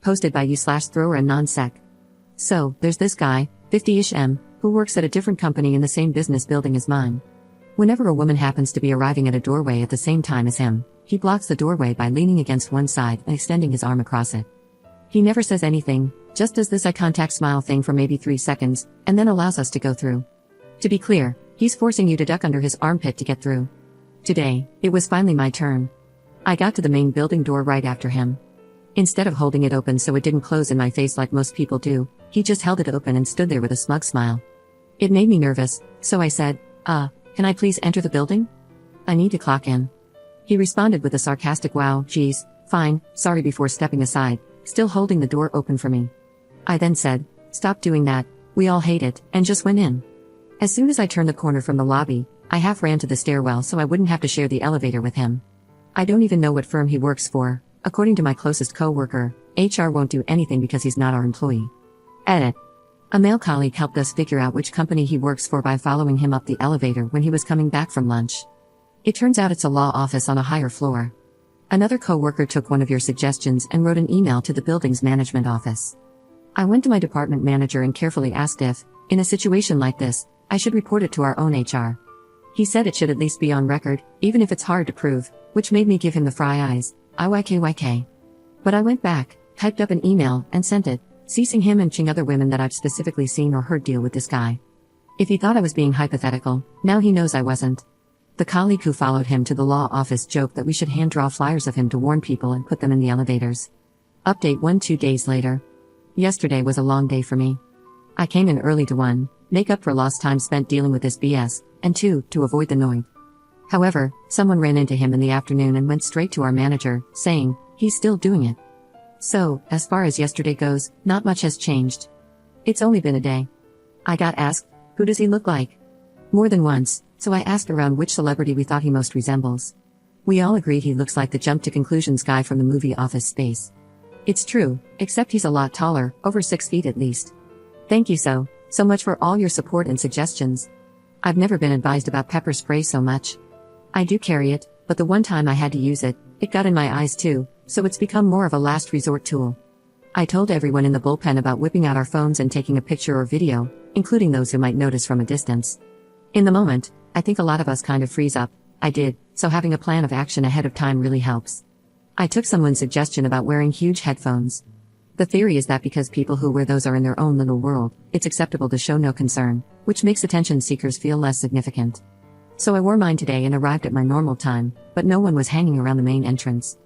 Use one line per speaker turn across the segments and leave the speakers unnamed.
Posted by you/thrower and non-sec. So, there's this guy, 50-ish M, who works at a different company in the same business building as mine. Whenever a woman happens to be arriving at a doorway at the same time as him, he blocks the doorway by leaning against one side and extending his arm across it. He never says anything, just does this eye contact smile thing for maybe 3 seconds, and then allows us to go through. To be clear, he's forcing you to duck under his armpit to get through. Today, it was finally my turn. I got to the main building door right after him. Instead of holding it open so it didn't close in my face like most people do, he just held it open and stood there with a smug smile. It made me nervous, so I said, can I please enter the building? I need to clock in. He responded with a sarcastic wow, geez, fine, sorry before stepping aside, still holding the door open for me. I then said, stop doing that, we all hate it, and just went in. As soon as I turned the corner from the lobby, I half ran to the stairwell so I wouldn't have to share the elevator with him. I don't even know what firm he works for. According to my closest co-worker, HR won't do anything because he's not our employee. Edit. A male colleague helped us figure out which company he works for by following him up the elevator when he was coming back from lunch. It turns out it's a law office on a higher floor. Another co-worker took one of your suggestions and wrote an email to the building's management office. I went to my department manager and carefully asked if, in a situation like this, I should report it to our own HR. He said it should at least be on record, even if it's hard to prove, which made me give him the fry eyes. IYKYK. But I went back, typed up an email, and sent it, ceasing him and ching other women that I've specifically seen or heard deal with this guy. If he thought I was being hypothetical, now he knows I wasn't. The colleague who followed him to the law office joked that we should hand draw flyers of him to warn people and put them in the elevators. Update 2 days later. Yesterday was a long day for me. I came in early to 1, make up for lost time spent dealing with this BS, and 2, to avoid the noise. However, someone ran into him in the afternoon and went straight to our manager, saying, he's still doing it. So, as far as yesterday goes, not much has changed. It's only been a day. I got asked, who does he look like? More than once, so I asked around which celebrity we thought he most resembles. We all agreed he looks like the jump to conclusions guy from the movie Office Space. It's true, except he's a lot taller, over 6 feet at least. Thank you so much for all your support and suggestions. I've never been advised about pepper spray so much. I do carry it, but the one time I had to use it, it got in my eyes too, so it's become more of a last resort tool. I told everyone in the bullpen about whipping out our phones and taking a picture or video, including those who might notice from a distance. In the moment, I think a lot of us kind of freeze up. I did, so having a plan of action ahead of time really helps. I took someone's suggestion about wearing huge headphones. The theory is that because people who wear those are in their own little world, it's acceptable to show no concern, which makes attention seekers feel less significant. So I wore mine today and arrived at my normal time, but no one was hanging around the main entrance.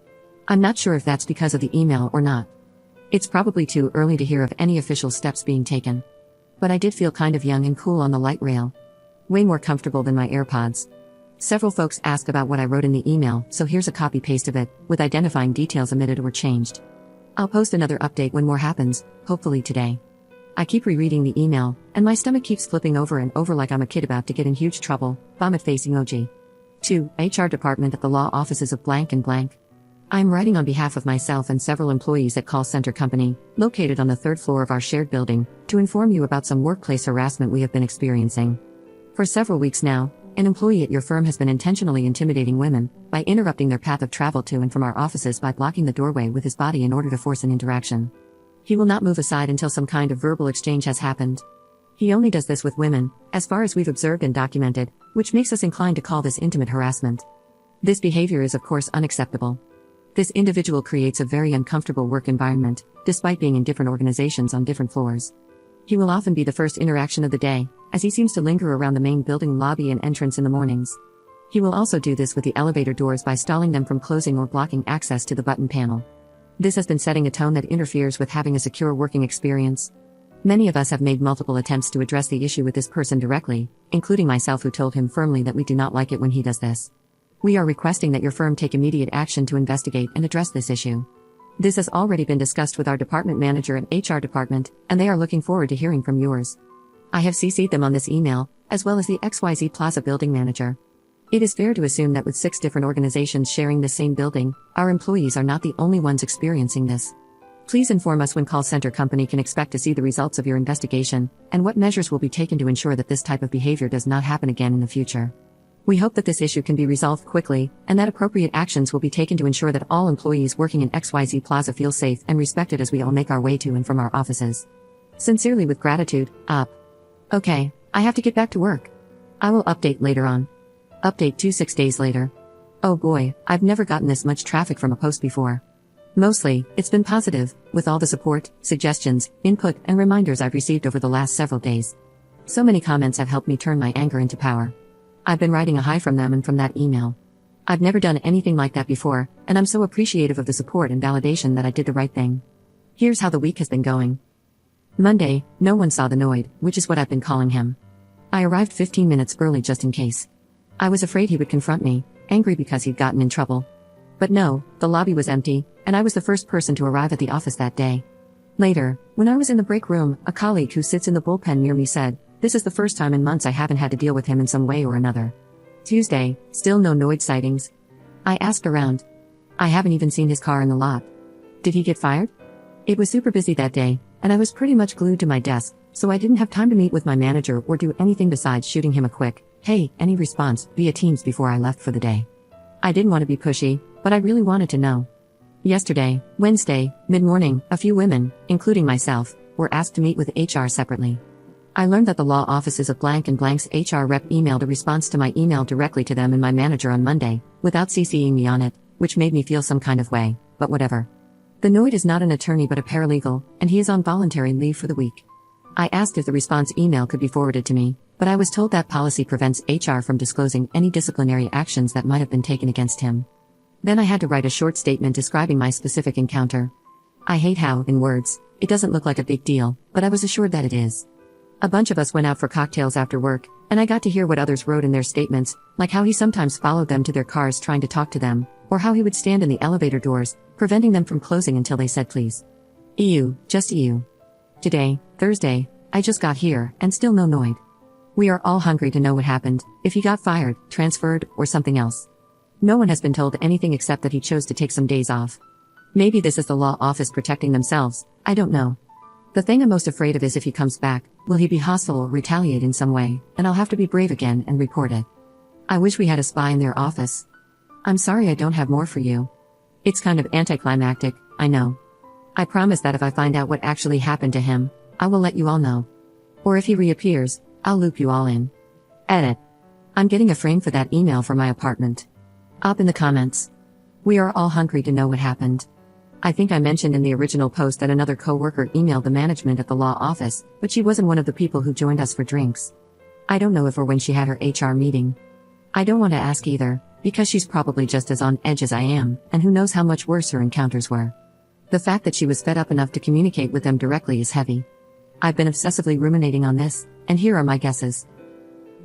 I'm not sure if that's because of the email or not. It's probably too early to hear of any official steps being taken. But I did feel kind of young and cool on the light rail. Way more comfortable than my AirPods. Several folks asked about what I wrote in the email, so here's a copy-paste of it, with identifying details omitted or changed. I'll post another update when more happens, hopefully today. I keep rereading the email, and my stomach keeps flipping over and over like I'm a kid about to get in huge trouble, vomit-facing OG. 2. HR department at the law offices of blank and blank. I'm writing on behalf of myself and several employees at Call Center Company, located on the 3rd floor of our shared building, to inform you about some workplace harassment we have been experiencing. For several weeks now, an employee at your firm has been intentionally intimidating women by interrupting their path of travel to and from our offices by blocking the doorway with his body in order to force an interaction. He will not move aside until some kind of verbal exchange has happened. He only does this with women, as far as we've observed and documented, which makes us inclined to call this intimate harassment. This behavior is of course unacceptable. This individual creates a very uncomfortable work environment, despite being in different organizations on different floors. He will often be the first interaction of the day, as he seems to linger around the main building lobby and entrance in the mornings. He will also do this with the elevator doors by stalling them from closing or blocking access to the button panel. This has been setting a tone that interferes with having a secure working experience. Many of us have made multiple attempts to address the issue with this person directly, including myself, who told him firmly that we do not like it when he does this. We are requesting that your firm take immediate action to investigate and address this issue. This has already been discussed with our department manager and HR department, and they are looking forward to hearing from yours. I have CC'd them on this email, as well as the XYZ Plaza building manager. It is fair to assume that with 6 different organizations sharing the same building, our employees are not the only ones experiencing this. Please inform us when Call Center Company can expect to see the results of your investigation, and what measures will be taken to ensure that this type of behavior does not happen again in the future. We hope that this issue can be resolved quickly, and that appropriate actions will be taken to ensure that all employees working in XYZ Plaza feel safe and respected as we all make our way to and from our offices. Sincerely with gratitude, Up. Okay, I have to get back to work. I will update later on. Update 6 days later. Oh boy, I've never gotten this much traffic from a post before. Mostly, it's been positive, with all the support, suggestions, input, and reminders I've received over the last several days. So many comments have helped me turn my anger into power. I've been riding a high from them and from that email. I've never done anything like that before, and I'm so appreciative of the support and validation that I did the right thing. Here's how the week has been going. Monday, no one saw the Noid, which is what I've been calling him. I arrived 15 minutes early just in case. I was afraid he would confront me, angry because he'd gotten in trouble. But no, the lobby was empty, and I was the first person to arrive at the office that day. Later, when I was in the break room, a colleague who sits in the bullpen near me said, "This is the first time in months I haven't had to deal with him in some way or another." Tuesday, still no Noid sightings. I asked around. I haven't even seen his car in the lot. Did he get fired? It was super busy that day, and I was pretty much glued to my desk, so I didn't have time to meet with my manager or do anything besides shooting him a quick, "Hey, any response?" via Teams before I left for the day. I didn't want to be pushy, but I really wanted to know. Yesterday, Wednesday, mid-morning, a few women, including myself, were asked to meet with HR separately. I learned that the law offices of blank and blank's HR rep emailed a response to my email directly to them and my manager on Monday, without CCing me on it, which made me feel some kind of way, but whatever. The Noid is not an attorney but a paralegal, and he is on voluntary leave for the week. I asked if the response email could be forwarded to me, but I was told that policy prevents HR from disclosing any disciplinary actions that might have been taken against him. Then I had to write a short statement describing my specific encounter. I hate how, in words, it doesn't look like a big deal, but I was assured that it is. A bunch of us went out for cocktails after work, and I got to hear what others wrote in their statements, like how he sometimes followed them to their cars trying to talk to them, or how he would stand in the elevator doors, preventing them from closing until they said please. Just EU. Today, Thursday, I just got here, and still no Noid. We are all hungry to know what happened, if he got fired, transferred, or something else. No one has been told anything except that he chose to take some days off. Maybe this is the law office protecting themselves, I don't know. The thing I'm most afraid of is if he comes back, will he be hostile or retaliate in some way, and I'll have to be brave again and report it. I wish we had a spy in their office. I'm sorry I don't have more for you. It's kind of anticlimactic, I know. I promise that if I find out what actually happened to him, I will let you all know. Or if he reappears, I'll loop you all in. Edit. I'm getting a frame for that email for my apartment. Up in the comments. We are all hungry to know what happened. I think I mentioned in the original post that another coworker emailed the management at the law office, but she wasn't one of the people who joined us for drinks. I don't know if or when she had her HR meeting. I don't want to ask either, because she's probably just as on edge as I am, and who knows how much worse her encounters were. The fact that she was fed up enough to communicate with them directly is heavy. I've been obsessively ruminating on this, and here are my guesses.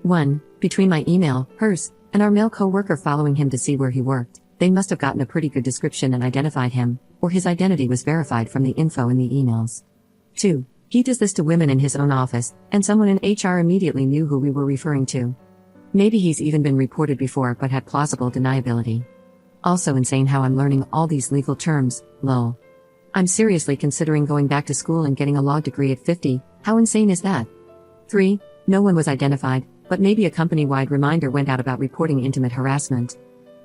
1. Between my email, hers, and our male co-worker following him to see where he worked, they must have gotten a pretty good description and identified him, or his identity was verified from the info in the emails. 2. He does this to women in his own office, and someone in HR immediately knew who we were referring to. Maybe he's even been reported before but had plausible deniability. Also insane how I'm learning all these legal terms, lol. I'm seriously considering going back to school and getting a law degree at 50, how insane is that? 3. No one was identified, but maybe a company-wide reminder went out about reporting intimate harassment.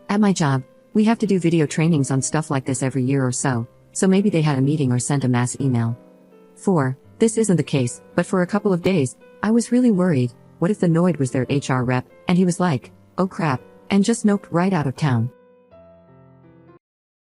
At my job, we have to do video trainings on stuff like this every year or so maybe they had a meeting or sent a mass email. 4. This isn't the case, but for a couple of days, I was really worried. What if the Noid was their HR rep, and he was like, "Oh crap," and just noped right out of town?